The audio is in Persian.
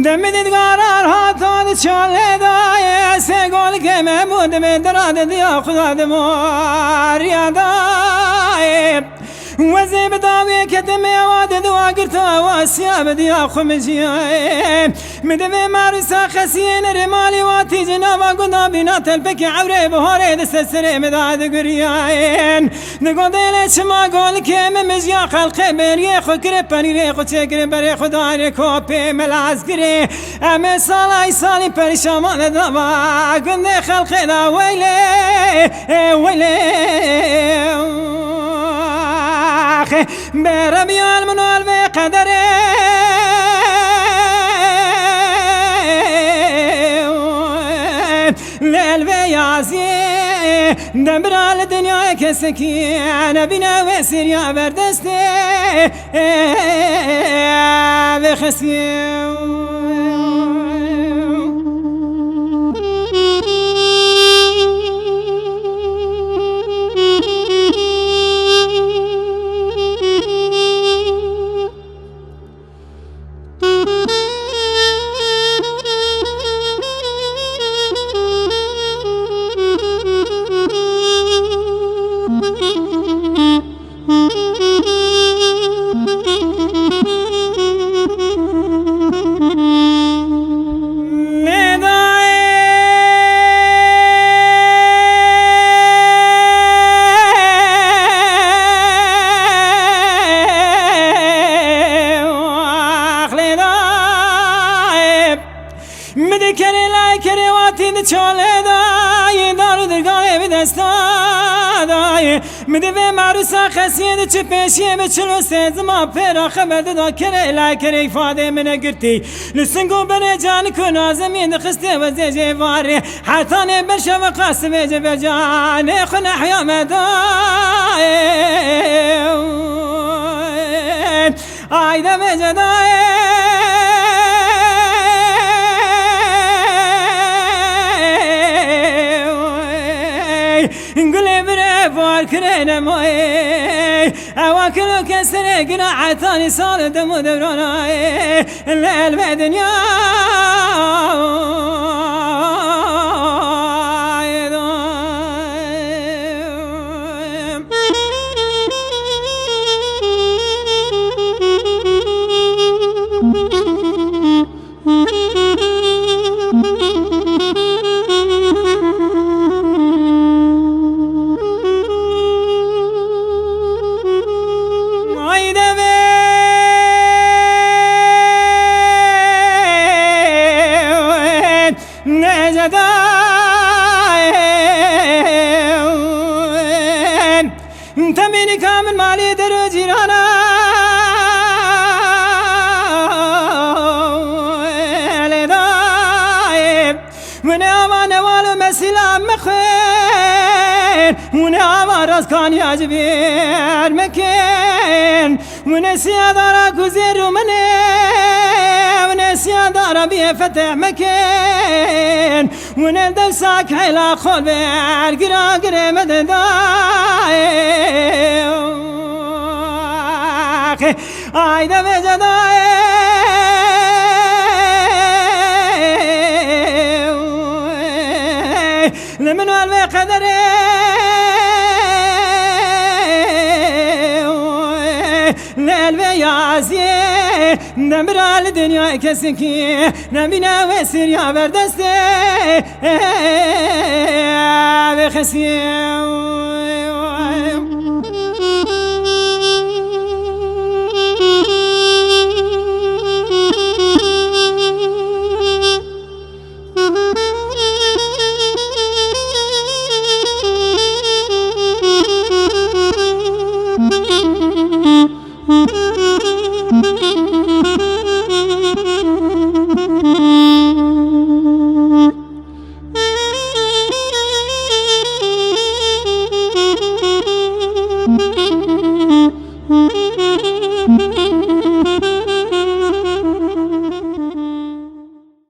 دمید قرار هاتان چاله دای سگل که محمود به دراد دیا خدا دمار یادای وزیب داوی که دمی آواد دوا گرتا واسیا بدیا خمجیای مدوی مارسا خسین رمالی واتی جنابا گندا بینا تلپک عوره بهاره دست سره مداد گریاین نگو دیل چما گل که ممجیا خلقه بریه خود کره پنیره خود چکره بره خدای کوپی ملاز گره امه سالای سالی پریشامان دوا گنده خلقه دا ویله ویله بربي المنول بقدره للبيازي دبر الدنيا كسكين بنا وسير يا بردستي بخسيم مدکری لایکری واتی چاله دای دارو درگاه بدستای مدوی معروسا خسید چه پیشی بچلو سیزما پیرا خبر دا کری لایکری فاده من گرتی لسنگو بره جان کنا زمین خسته و زیجه واری حتی نبرشه و قاسم بیجه بجان خون حیام دای آیده بیجه دای نقول برا فاركرنا موي أواكلو كسر قناع ثاني صار دم دبرانا الليل بدنيا تمني كامل مالي درو جيرانا لدايب من أمان والو مسيلا مخير من أمان راس كان يعجبير مكين من سيادارا كوزير ومني من سيادارا بيفتح مكين من الدرساك حيلا خول بير قرا قرا مدداي آيدا بجداي لمن والبي قدري للبيازي نمر الدنيا كسكي نبينا وسير يا بردستي بخسيم